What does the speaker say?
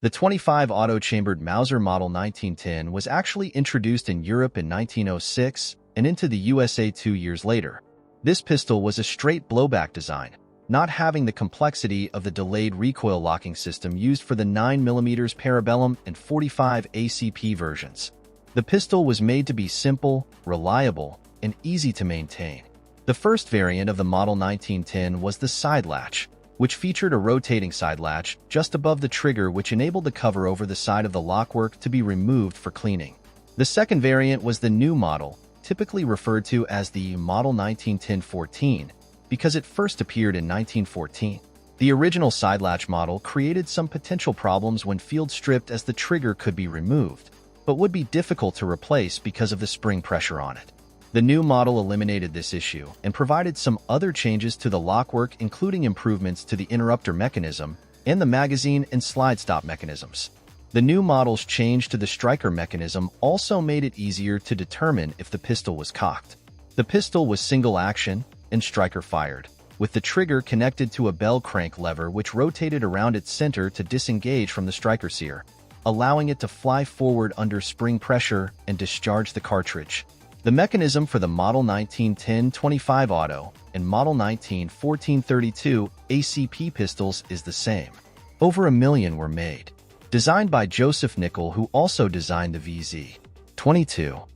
The 25 auto-chambered Mauser Model 1910 was actually introduced in Europe in 1906 and into the USA 2 years later. This pistol was a straight blowback design, not having the complexity of the delayed recoil locking system used for the 9mm Parabellum and 45 ACP versions. The pistol was made to be simple, reliable, and easy to maintain. The first variant of the Model 1910 was the side latch, which featured a rotating side latch just above the trigger which enabled the cover over the side of the lockwork to be removed for cleaning. The second variant was the new model, typically referred to as the Model 1910-14, because it first appeared in 1914. The original side latch model created some potential problems when field stripped, as the trigger could be removed, but would be difficult to replace because of the spring pressure on it. The new model eliminated this issue and provided some other changes to the lockwork, including improvements to the interrupter mechanism and the magazine and slide stop mechanisms. The new model's change to the striker mechanism also made it easier to determine if the pistol was cocked. The pistol was single action and striker fired, with the trigger connected to a bell crank lever which rotated around its center to disengage from the striker sear, allowing it to fly forward under spring pressure and discharge the cartridge. The mechanism for the Model 1910-25 Auto and Model 1914-32 ACP pistols is the same. Over 1 million were made. Designed by Joseph Nickel, who also designed the VZ-22.